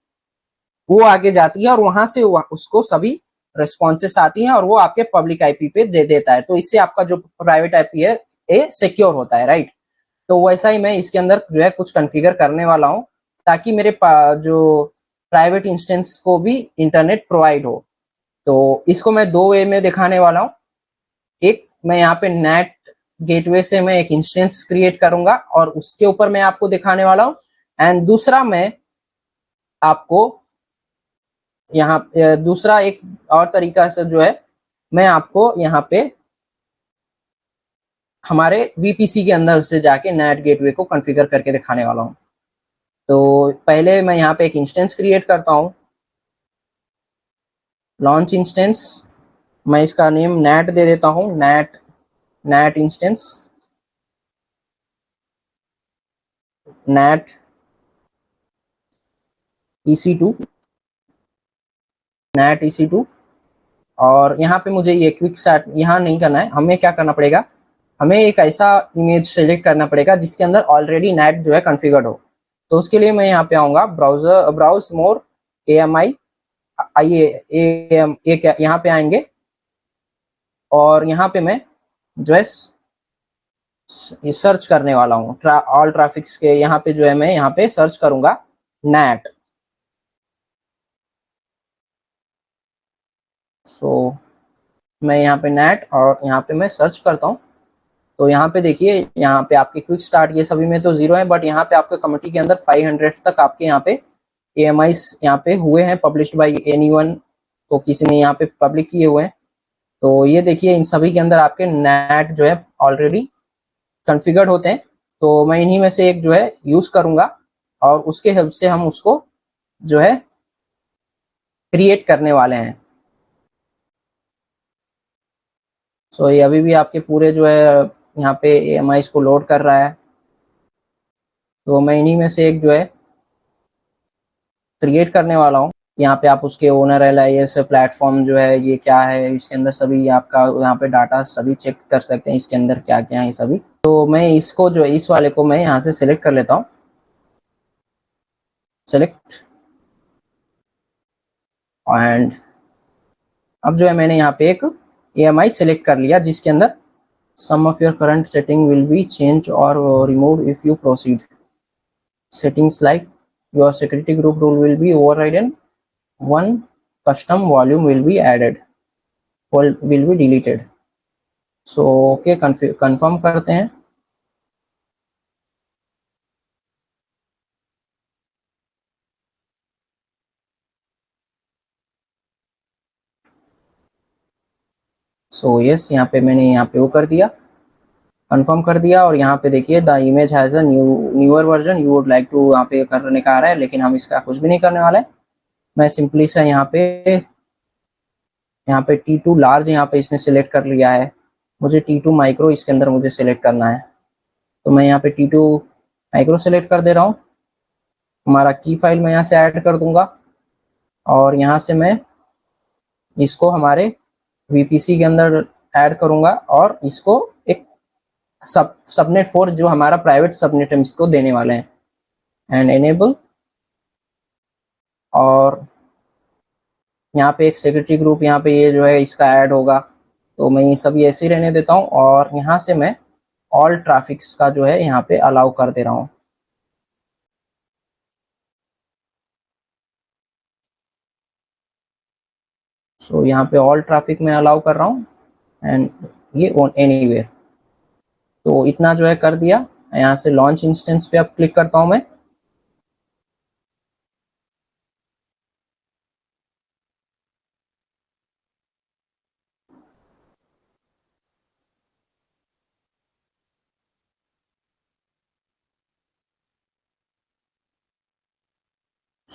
वो आगे जाती है, और वहां से उसको सभी रिस्पॉन्सेस आती हैं, और वो आपके पब्लिक आईपी पे दे देता है। तो इससे आपका जो प्राइवेट आईपी है ये सिक्योर होता है, राइट। तो वैसा ही मैं इसके अंदर जो है कुछ कॉन्फ़िगर करने वाला हूँ, ताकि मेरे जो प्राइवेट इंस्टेंस को भी इंटरनेट प्रोवाइड हो। तो इसको मैं दो वे में दिखाने वाला हूँ। एक, मैं यहाँ पे नेट गेटवे से मैं एक इंस्टेंस क्रिएट करूंगा और उसके ऊपर मैं आपको दिखाने वाला हूँ। एंड दूसरा, मैं आपको यहाँ दूसरा एक और तरीका से जो है मैं आपको यहाँ पे हमारे वीपीसी के अंदर से जाके नेट गेटवे को कॉन्फ़िगर करके दिखाने वाला हूँ। तो पहले मैं यहाँ पे एक इंस्टेंस क्रिएट करता हूँ, लॉन्च इंस्टेंस। मैं इसका नेम नेट दे देता हूँ, net instance, net EC2, net EC2। और यहाँ पे मुझे ये क्विक स्टार्ट यहाँ नहीं करना है, हमें क्या करना पड़ेगा, हमें एक ऐसा इमेज सेलेक्ट करना पड़ेगा जिसके अंदर ऑलरेडी नेट जो है कॉन्फ़िगर्ड हो। तो उसके लिए मैं यहाँ पे आऊँगा, ब्राउज मोर AMI, आइए यहाँ पे आएंगे, और यहाँ पे मैं जो है सर्च करने वाला हूँ, ऑल ट्रैफिक्स के यहाँ पे जो है मैं यहाँ पे सर्च करूंगा नेट। सो मैं यहाँ पे नेट और यहाँ पे मैं सर्च करता हूँ। तो यहाँ पे देखिए, यहाँ पे आपके क्विक स्टार्ट ये सभी में तो 0 है, बट यहाँ पे आपके कमिटी के अंदर 500 तक आपके यहाँ पे AMIs यहाँ पे हुए हैं, पब्लिश्ड बाई एनीवन, तो किसी ने यहाँ पे पब्लिक किए हुए हैं। तो ये देखिए, इन सभी के अंदर आपके नेट जो है ऑलरेडी कॉन्फ़िगर्ड होते हैं। तो मैं इन्हीं में से एक जो है यूज करूंगा, और उसके हेल्प से हम उसको जो है क्रिएट करने वाले हैं। सो ये अभी भी आपके पूरे जो है यहाँ पे AMIs को लोड कर रहा है। तो मैं इन्हीं में से एक जो है क्रिएट करने वाला हूँ। यहाँ पे आप उसके ओनर LIS प्लेटफॉर्म जो है ये क्या है, इसके अंदर सभी आपका यहाँ पे डाटा सभी चेक कर सकते हैं, इसके अंदर क्या क्या है सभी। तो मैं इसको जो इस वाले को मैं यहाँ से सिलेक्ट कर लेता हूँ, सिलेक्ट, एंड अब जो है मैंने यहाँ पे एक AMI सेलेक्ट कर लिया, जिसके अंदर some of your current setting will be changed or removed if you proceed. Settings like your security group rule will be overridden, one custom volume will be added, will be deleted. So okay, confirm करते हैं। So yes, यहाँ पे मैंने यहाँ पे वो कर दिया, कंफर्म कर दिया। और यहाँ पे देखिए, the image has a newer version you would like to, यहाँ पे करने का आ रहा है, लेकिन हम इसका कुछ भी नहीं करने वाले। मैं सिंपली से यहाँ पे T2 लार्ज यहाँ पे इसने सिलेक्ट कर लिया है, मुझे T2 माइक्रो इसके अंदर मुझे सिलेक्ट करना है। तो मैं यहाँ पे T2 माइक्रो सिलेक्ट कर दे रहा हूँ। हमारा की फाइल मैं यहाँ से ऐड कर दूंगा, और यहाँ से मैं इसको हमारे VPC के अंदर ऐड करूंगा, और इसको एक सबनेट 4 जो हमारा प्राइवेट सबनेट हम इसको देने वाले हैं, एंड एनेबल। और यहाँ पे एक सिक्योरिटी ग्रुप यहाँ पे ये जो है इसका ऐड होगा, तो मैं ये सभी ऐसे ही रहने देता हूँ, और यहाँ से मैं ऑल ट्रैफिक्स का जो है यहाँ पे अलाउ कर दे रहा हूँ। सो यहाँ पे ऑल ट्रैफिक में अलाउ कर रहा हूँ, एंड ये ऑन एनीवेयर। तो इतना जो है कर दिया। यहाँ से लॉन्च इंस्टेंस पे अब क्लिक करता हूँ मैं।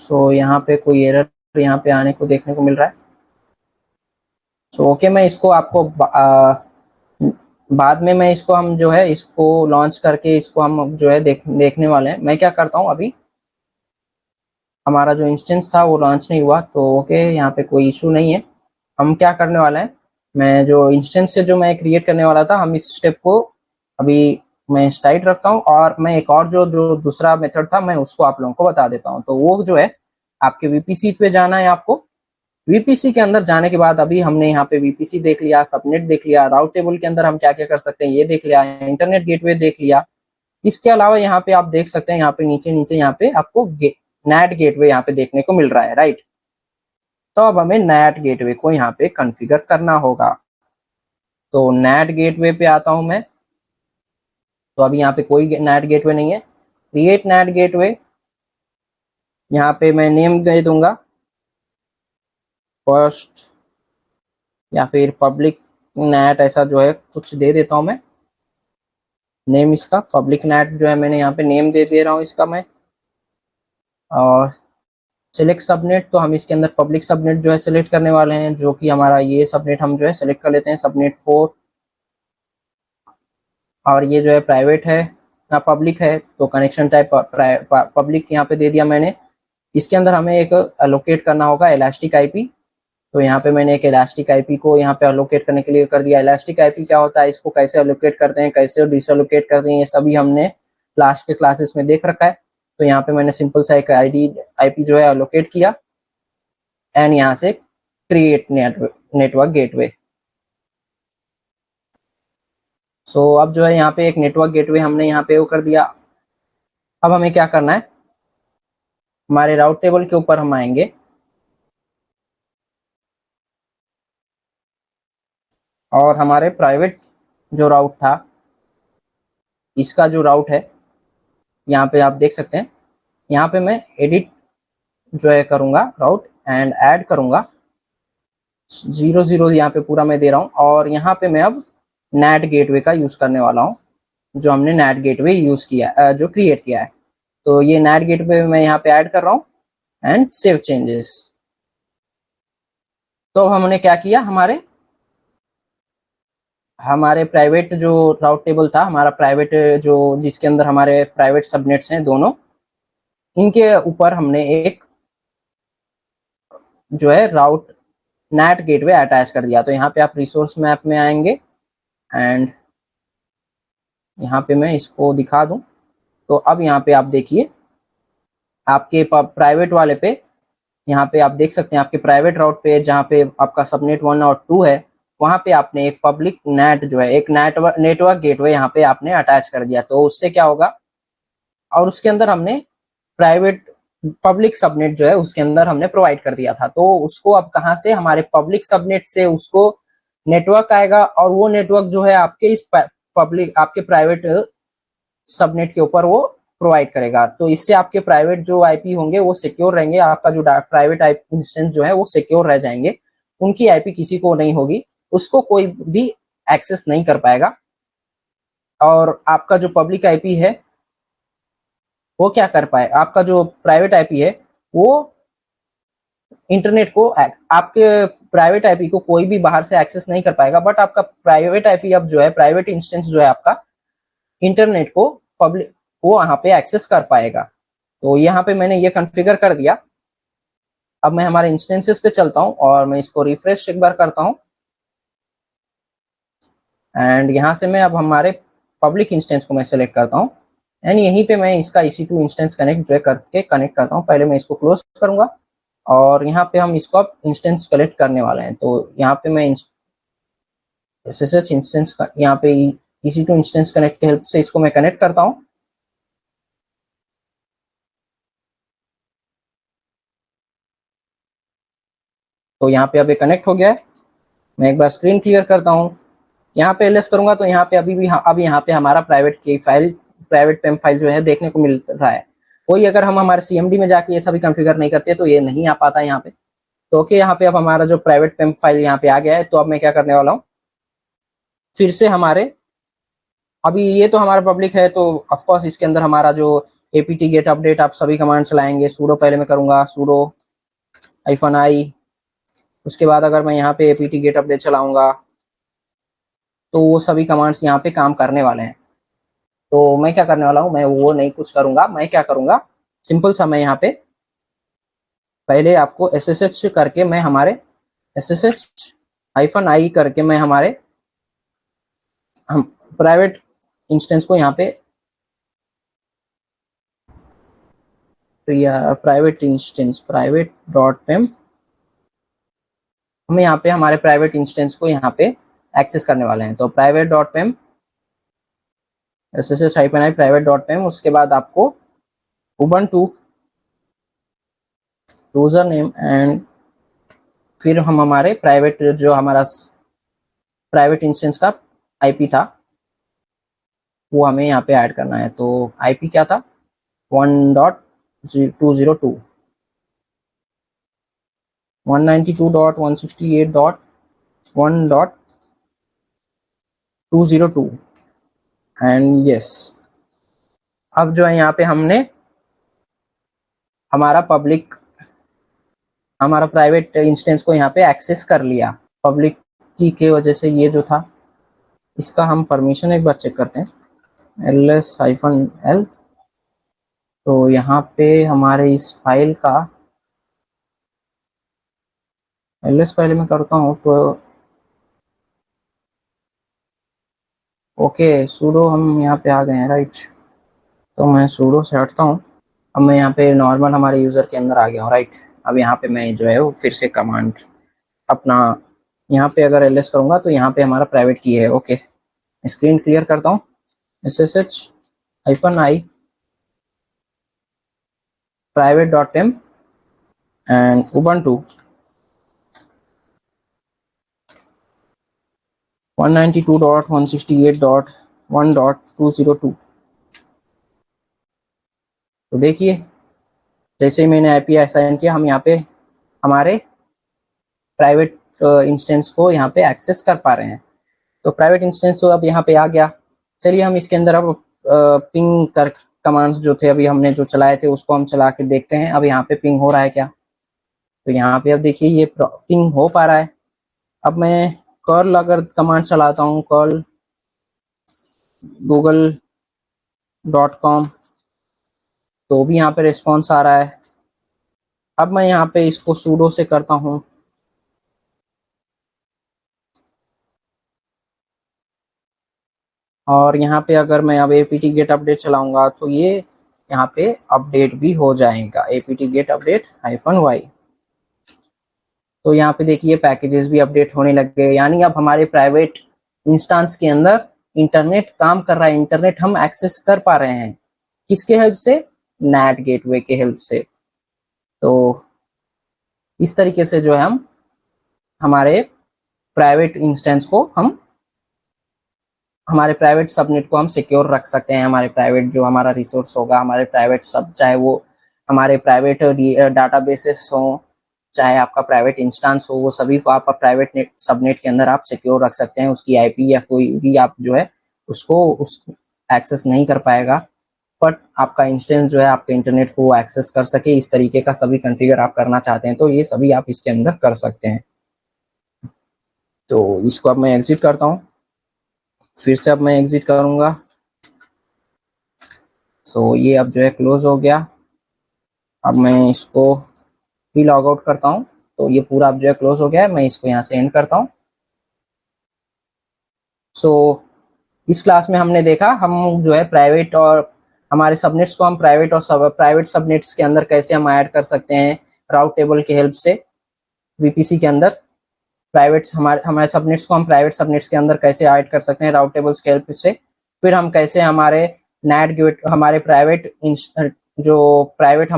सो यहाँ पे कोई एरर यहाँ पे आने को देखने को मिल रहा है। सो ओके, मैं इसको आपको बाद में मैं इसको हम जो है इसको लॉन्च करके इसको हम जो है देखने वाले हैं। मैं क्या करता हूँ, अभी हमारा जो इंस्टेंस था वो लॉन्च नहीं हुआ, तो ओके यहाँ पे कोई इशू नहीं है। हम क्या करने वाले हैं, मैं जो इंस्टेंस से जो मैं क्रिएट करने वाला था, हम इस स्टेप को अभी मैं साइड रखता हूँ और मैं एक और जो दूसरा मेथड था मैं उसको आप लोगों को बता देता हूँ। तो वो जो है आपके वीपीसी पे जाना है आपको। वीपीसी के अंदर जाने के बाद अभी हमने यहाँ पे वीपीसी देख लिया, सबनेट देख लिया, राउट टेबल के अंदर हम क्या क्या कर सकते हैं ये देख लिया, इंटरनेट गेटवे देख लिया। इसके अलावा यहाँ पे आप देख सकते हैं, यहाँ पे नीचे नीचे यहाँ पे आपको नैट गेटवे यहाँ पे देखने को मिल रहा है, राइट। तो अब हमें नैट गेटवे को यहाँ पे कॉन्फ़िगर करना होगा। तो नैट गेटवे पे आता हूं मैं। तो अभी यहाँ पे कोई नैट गेटवे नहीं है। क्रिएट नैट गेटवे, यहाँ पे मैं नेम दे दूंगा फर्स्ट या फिर पब्लिक नैट, ऐसा जो है कुछ दे देता हूं मैं नेम इसका। पब्लिक नैट जो है मैंने यहाँ पे नेम दे रहा हूँ इसका मैं। और सिलेक्ट सबनेट, तो हम इसके अंदर पब्लिक सबनेट जो है सिलेक्ट करने वाले हैं, जो कि हमारा ये सबनेट हम जो है सिलेक्ट कर लेते हैं, सबनेट 4। और ये जो है प्राइवेट है ना पब्लिक है, तो कनेक्शन टाइप पब्लिक यहाँ पे दे दिया मैंने। इसके अंदर हमें एक अलोकेट करना होगा इलास्टिक आईपी। तो यहाँ पे मैंने एक इलास्टिक आईपी को यहाँ पे अलोकेट करने के लिए कर दिया। इलास्टिक आईपी क्या होता है, इसको कैसे अलोकेट करते हैं, कैसे डिसअलोकेट करते हैं, ये सभी हमने लास्ट के क्लासेस में देख रखा है। तो यहाँ पे मैंने सिंपल सा एक आईपी जो है अलोकेट किया एंड यहाँ से क्रिएट नेटवर्क गेटवे। सो अब जो है यहाँ पे एक नेटवर्क गेटवे हमने यहाँ पे वो कर दिया। अब हमें क्या करना है, हमारे राउट टेबल के ऊपर हम आएंगे और हमारे प्राइवेट जो राउट था, इसका जो राउट है यहाँ पे आप देख सकते हैं, यहाँ पे मैं एडिट जो है करूंगा राउट एंड ऐड करूंगा 00 यहाँ पे पूरा मैं दे रहा हूँ। और यहाँ पे मैं अब नैट गेटवे का यूज करने वाला हूँ, जो हमने नैट गेटवे यूज किया जो क्रिएट किया है। तो ये नैट गेटवे मैं यहाँ पे ऐड कर रहा हूँ एंड सेव चेंजेस। तो हमने क्या किया, हमारे प्राइवेट जो राउट टेबल था, हमारा प्राइवेट जो जिसके अंदर हमारे प्राइवेट सबनेट्स हैं दोनों, इनके ऊपर हमने एक जो है राउट नैट गेटवे अटैच कर दिया। तो यहाँ पे आप रिसोर्स मैप में आएंगे एंड यहाँ पे मैं इसको दिखा दूं। तो अब यहाँ पे आप देखिए आपके प्राइवेट वाले पे, यहाँ पे आप देख सकते हैं आपके प्राइवेट राउट पे जहाँ पे आपका सबनेट 1 और 2 है, वहां पे आपने एक पब्लिक नेट जो है एक नेटवर्क गेटवे यहाँ पे आपने अटैच कर दिया। तो उससे क्या होगा, और उसके अंदर हमने प्राइवेट पब्लिक सबनेट जो है उसके अंदर हमने प्रोवाइड कर दिया था। तो उसको अब कहाँ से, हमारे पब्लिक सबनेट से उसको नेटवर्क आएगा और वो नेटवर्क जो है आपके इस पब्लिक आपके प्राइवेट सबनेट के ऊपर वो प्रोवाइड करेगा। तो इससे आपके प्राइवेट जो आईपी होंगे वो सिक्योर रहेंगे, आपका जो प्राइवेट आईपी इंस्टेंस जो है वो सिक्योर रह जाएंगे, उनकी आईपी किसी को नहीं होगी, उसको कोई भी एक्सेस नहीं कर पाएगा। और आपका जो पब्लिक आईपी है वो क्या कर पाए, आपका जो प्राइवेट आईपी है वो इंटरनेट को आपके प्राइवेट आईपी को कोई भी बाहर से एक्सेस नहीं कर पाएगा, बट आपका प्राइवेट आईपी अब जो है प्राइवेट इंस्टेंस जो है आपका इंटरनेट को पब्लिक वो वहां पे एक्सेस कर पाएगा। तो यहाँ पे मैंने ये कॉन्फ़िगर कर दिया। अब मैं हमारे इंस्टेंसेस पे चलता हूँ और मैं इसको रिफ्रेश एक बार करता हूँ एंड यहाँ से मैं अब हमारे पब्लिक इंस्टेंस को मैं सेलेक्ट करता हूँ एंड यहीं पे मैं इसका EC2 इंस्टेंस कनेक्ट जो है करके कनेक्ट करता हूँ। पहले मैं इसको क्लोज करूंगा और यहाँ पे हम इसको अब इंस्टेंस कलेक्ट करने वाले हैं। तो यहाँ पे मैं SSH इंस्टेंस यहाँ पे EC2 इंस्टेंस कनेक्ट के हेल्प से इसको मैं कनेक्ट करता हूँ। तो यहाँ पे अब ये कनेक्ट हो गया है। मैं एक बार स्क्रीन क्लियर करता हूँ, यहाँ पे एलएस करूंगा तो यहाँ पे अभी यहाँ पे हमारा प्राइवेट की फाइल, प्राइवेट पेम फाइल जो है देखने को मिल रहा है। वही अगर हम हमारे CMD में जाके ये सभी कॉन्फ़िगर नहीं करते तो ये नहीं आ पाता यहाँ पे। तो ओके, यहाँ पे अब हमारा जो प्राइवेट पेम फाइल यहाँ पे आ गया है। तो अब मैं क्या करने वाला हूँ, फिर से हमारे अभी ये तो हमारा पब्लिक है, तो ऑफकोर्स इसके अंदर हमारा जो apt get update आप सभी कमांड चलाएंगे। sudo पहले मैं करूंगा, sudo -i। उसके बाद अगर मैं यहाँ पे apt get update चलाऊंगा तो वो सभी कमांड्स यहाँ पे काम करने वाले हैं। तो मैं क्या करने वाला हूँ, मैं वो नहीं कुछ करूंगा, मैं क्या करूंगा, सिंपल सा मैं यहाँ पे पहले आपको ssh करके मैं हमारे ssh-i करके मैं हमारे हम प्राइवेट इंस्टेंस को यहाँ पे, तो यह प्राइवेट इंस्टेंस प्राइवेट डॉट पेम, हम यहाँ पे हमारे प्राइवेट इंस्टेंस को यहाँ पे एक्सेस करने वाले हैं। तो private dot pem ssh-i private dot pem, उसके बाद आपको ubuntu यूजर नेम एंड फिर हम हमारे प्राइवेट जो हमारा प्राइवेट इंस्टेंस का आईपी था वो हमें यहाँ पे ऐड करना है। तो आईपी क्या था, 1.202 192.168.1.202 एंड यस। अब जो है यहाँ पे हमने हमारा प्राइवेट इंस्टेंस को यहाँ पे एक्सेस कर लिया। पब्लिक की के वजह से ये जो था, इसका हम परमिशन एक बार चेक करते हैं, ls-l। तो यहाँ पे हमारे इस फाइल का ls पहले मैं करता हूँ, तो ओके sudo हम यहाँ पे आ गए हैं, राइट। तो मैं sudo से हटता हूँ। अब मैं यहाँ पे नॉर्मल हमारे यूज़र के अंदर आ गया हूँ, राइट। अब यहाँ पे मैं जो है वो फिर से कमांड अपना यहाँ पे अगर ls करूँगा तो यहाँ पे हमारा प्राइवेट की है। ओके, स्क्रीन क्लियर करता हूँ, ssh-i private dot pem and ubuntu 192.168.1.202। तो देखिए जैसे ही मैंने आईपी असाइन किया, हम यहाँ पे हमारे प्राइवेट इंस्टेंस को यहाँ पे एक्सेस कर पा रहे हैं। तो प्राइवेट इंस्टेंस तो अब यहाँ पे आ गया। चलिए हम इसके अंदर अब पिंग कर कमांड्स जो थे अभी हमने जो चलाए थे उसको हम चला के देखते हैं अब यहाँ पे पिंग हो रहा है क्या। तो यहाँ पे अब देखिए ये पिंग हो पा रहा है। अब मैं कर्ल अगर कमांड चलाता हूँ, कर्ल google.com, तो भी यहाँ पे रिस्पॉन्स आ रहा है। अब मैं यहाँ पे इसको sudo से करता हूँ, और यहाँ पे अगर मैं अब apt get update चलाऊंगा तो ये यहाँ पे अपडेट भी हो जाएगा, apt get update -y। तो यहाँ पे देखिए पैकेजेस भी अपडेट होने लग गए, यानी अब हमारे प्राइवेट इंस्टेंस के अंदर इंटरनेट काम कर रहा है, इंटरनेट हम एक्सेस कर पा रहे हैं। किसके हेल्प से, नेट गेटवे के हेल्प से। तो इस तरीके से जो है हम हमारे प्राइवेट इंस्टेंस को हमारे प्राइवेट सबनेट को हम सिक्योर रख सकते हैं। हमारे प्राइवेट जो हमारा रिसोर्स होगा, हमारे प्राइवेट सब, चाहे वो हमारे प्राइवेट डाटाबेसेस हो, चाहे आपका प्राइवेट इंस्टेंस हो, वो सभी को आप प्राइवेट नेट सबनेट के अंदर आप सिक्योर रख सकते हैं। उसकी आईपी या कोई भी आप जो है उसको एक्सेस नहीं कर पाएगा, बट आपका इंस्टेंस जो है आपके इंटरनेट को एक्सेस कर सके। इस तरीके का सभी कॉन्फ़िगर आप करना चाहते हैं तो ये सभी आप इसके अंदर कर सकते हैं। तो इसको अब मैं एग्जिट करता हूँ, फिर से अब मैं एग्जिट करूंगा। सो ये अब जो है क्लोज हो गया। अब मैं इसको भी लॉग आउट करता हूँ, तो ये पूरा अब जो है क्लोज हो गया है। मैं इसको यहाँ से एंड करता हूँ। सो इस क्लास में हमने देखा हम जो है प्राइवेट और हमारे सबनेट्स को हम प्राइवेट और प्राइवेट सबनेट्स के अंदर कैसे हम ऐड कर सकते हैं राउट टेबल की हेल्प से। वीपीसी के अंदर प्राइवेट हमारे सबनेट्स को हम प्राइवेट सबनेट्स के अंदर कैसे ऐड कर सकते हैं राउट टेबल्स के हेल्प से। फिर हम कैसे हमारे नेट गेट हमारे प्राइवेट जो प्राइवेट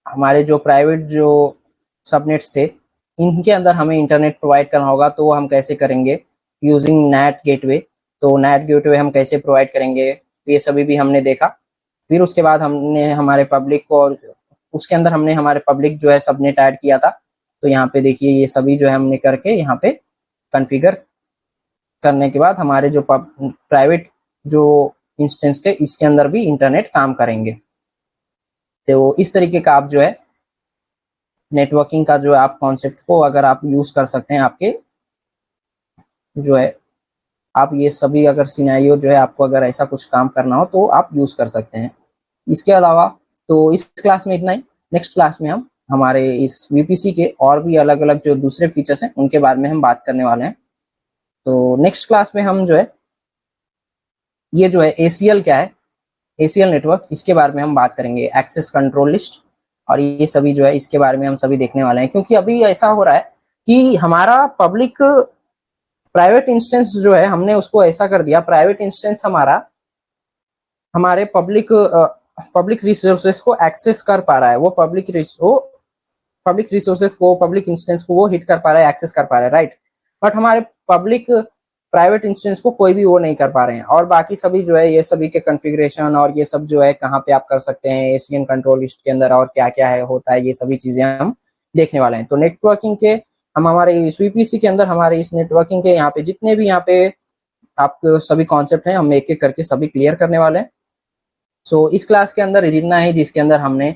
हमारे जो सबनेट्स थे इनके अंदर हमें इंटरनेट प्रोवाइड करना होगा, तो वो हम कैसे करेंगे यूजिंग नेट गेटवे। तो नेट गेटवे हम कैसे प्रोवाइड करेंगे ये सभी भी हमने देखा। फिर उसके बाद हमने हमारे पब्लिक को, और उसके अंदर हमने हमारे पब्लिक जो है सबनेट ऐड किया था। तो यहाँ पे देखिए ये सभी जो है हमने करके यहाँ पे कॉन्फ़िगर करने के बाद हमारे जो प्राइवेट जो इंस्टेंस के इसके अंदर भी इंटरनेट काम करेंगे। तो इस तरीके का आप जो है नेटवर्किंग का जो आप कॉन्सेप्ट को अगर आप यूज कर सकते हैं, आपके जो है आप ये सभी अगर सिनेरियो जो है आपको अगर ऐसा कुछ काम करना हो तो आप यूज कर सकते हैं। इसके अलावा तो इस क्लास में इतना ही। नेक्स्ट क्लास में हम हमारे इस वीपीसी के और भी अलग अलग जो दूसरे फीचर्स हैं उनके बारे में हम बात करने वाले हैं। तो नेक्स्ट क्लास में हम जो है ये जो है एसीएल क्या है, एसीएल नेटवर्क, इसके बारे में हम बात करेंगे, एक्सेस कंट्रोल लिस्ट और ये सभी जो है इसके बारे में हम सभी देखने वाले हैं। क्योंकि अभी ऐसा हो रहा है कि हमारा पब्लिक प्राइवेट इंस्टेंस जो है हमने उसको ऐसा कर दिया, प्राइवेट इंस्टेंस हमारे पब्लिक रिसोर्सेस को एक्सेस कर पा रहा है, वो पब्लिक रिसोर्सेस को, पब्लिक इंस्टेंस को वो हिट कर पा रहा है, एक्सेस कर पा रहा है, राइट। बट हमारे पब्लिक प्राइवेट इंस्टेंस को कोई भी वो नहीं कर पा रहे हैं। और बाकी सभी जो है ये सभी के कॉन्फ़िगरेशन और ये सब जो है कहाँ पे आप कर सकते हैं एसीएन कंट्रोल लिस्ट के अंदर और क्या क्या है होता है, ये सभी चीजें हम देखने वाले हैं। तो नेटवर्किंग के हम हमारे इस वीपीसी के अंदर हमारे इस नेटवर्किंग के यहाँ पे जितने भी यहाँ पे आपके सभी कॉन्सेप्ट हैं हम एक एक करके सभी क्लियर करने वाले हैं। सो इस क्लास के अंदर जितना है जिसके अंदर हमने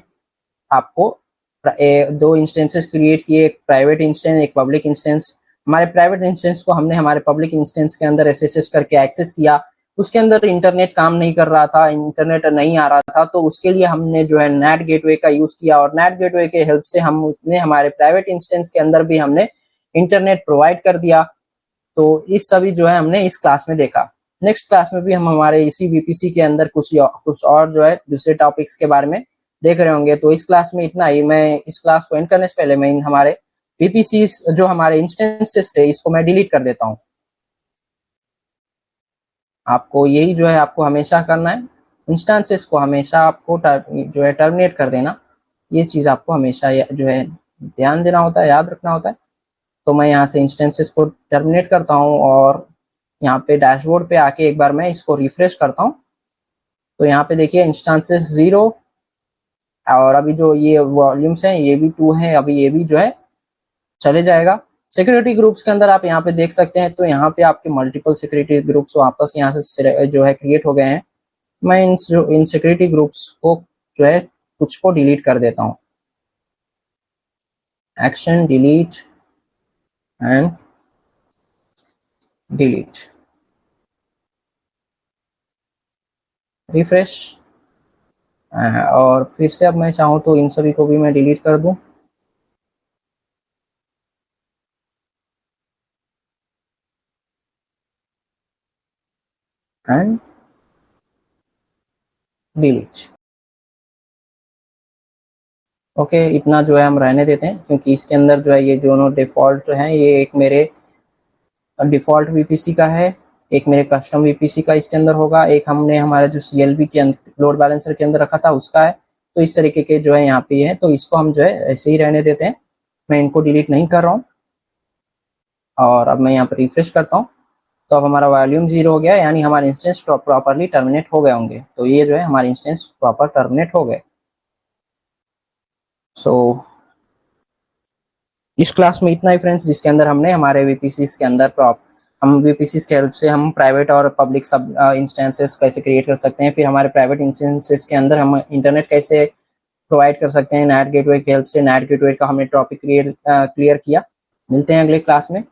आपको दो इंस्टेंसेस क्रिएट किए, एक प्राइवेट इंस्टेंस एक पब्लिक इंस्टेंस। हमारे प्राइवेट इंस्टेंस को हमने हमारे पब्लिक इंस्टेंस के अंदर एसएसएस करके एक्सेस किया, उसके अंदर इंटरनेट काम नहीं कर रहा था, इंटरनेट नहीं आ रहा था, तो उसके लिए हमने जो है नेट गेटवे का यूज किया और नेट गेटवे के हेल्प से हम उसने हमारे प्राइवेट इंस्टेंस के अंदर भी हमने इंटरनेट प्रोवाइड कर दिया। तो इस सभी जो है हमने इस क्लास में देखा। नेक्स्ट क्लास में भी हम हमारे इसी वीपीसी के अंदर कुछ और जो है दूसरे टॉपिक्स के बारे में देख रहे होंगे। तो इस क्लास में इतना ही। मैं इस क्लास को एंड करने से पहले मैं हमारे वीपीसी जो हमारे इंस्टेंसेस थे इसको मैं डिलीट कर देता हूँ। आपको यही जो है आपको हमेशा करना है, इंस्टेंसेस को हमेशा आपको जो है टर्मिनेट कर देना। ये चीज आपको हमेशा जो है ध्यान देना होता है, याद रखना होता है। तो मैं यहाँ से इंस्टेंसेस को टर्मिनेट करता हूँ और यहाँ पे डैशबोर्ड पे आके एक बार मैं इसको रिफ्रेश करता हूँ। तो यहाँ पे देखिए इंस्टेंसेस 0 और अभी जो ये वॉल्यूम्स हैं ये भी 2 हैं, अभी ये भी जो है चले जाएगा। सिक्योरिटी ग्रुप्स के अंदर आप यहाँ पे देख सकते हैं, तो यहाँ पे आपके मल्टीपल सिक्योरिटी ग्रुप्स वापस यहाँ से जो है क्रिएट हो गए हैं। मैं इन सिक्योरिटी ग्रुप्स को जो है कुछ को डिलीट कर देता हूँ। Action delete and delete, refresh, और फिर से अब मैं चाहूँ तो इन सभी को भी मैं डिलीट कर दूं एंड डिलीट। ओके, इतना जो है हम रहने देते हैं क्योंकि इसके अंदर जो है ये दोनों डिफॉल्ट हैं। ये एक मेरे डिफॉल्ट वीपीसी का है, एक मेरे कस्टम वीपीसी का इसके अंदर होगा, एक हमने हमारे जो सीएलबी के लोड बैलेंसर के अंदर रखा था उसका है। तो इस तरीके के जो है यहाँ पे है, तो इसको हम जो है ऐसे ही रहने देते हैं। मैं इनको डिलीट नहीं कर रहा हूँ और अब मैं यहाँ पर रिफ्रेश करता हूँ। तो अब हमारा वॉल्यूम 0 हो गया, यानी हमारे इंस्टेंस प्रॉपरली टर्मिनेट हो गए होंगे। तो ये जो है हमारे इंस्टेंस प्रॉपर टर्मिनेट हो गए। सो इस क्लास में इतना ही फ्रेंड्स, जिसके अंदर हमने हमारे वीपीसी के अंदर हम वीपीसी के हेल्प से हम प्राइवेट और पब्लिक सब इंस्टेंसेस कैसे क्रिएट कर सकते हैं, फिर हमारे प्राइवेट इंस्टेंसेस के अंदर हम इंटरनेट कैसे प्रोवाइड कर सकते हैं नेट गेटवे की हेल्प से। नेट गेटवे का हमने टॉपिक क्लियर किया। मिलते हैं अगले क्लास में।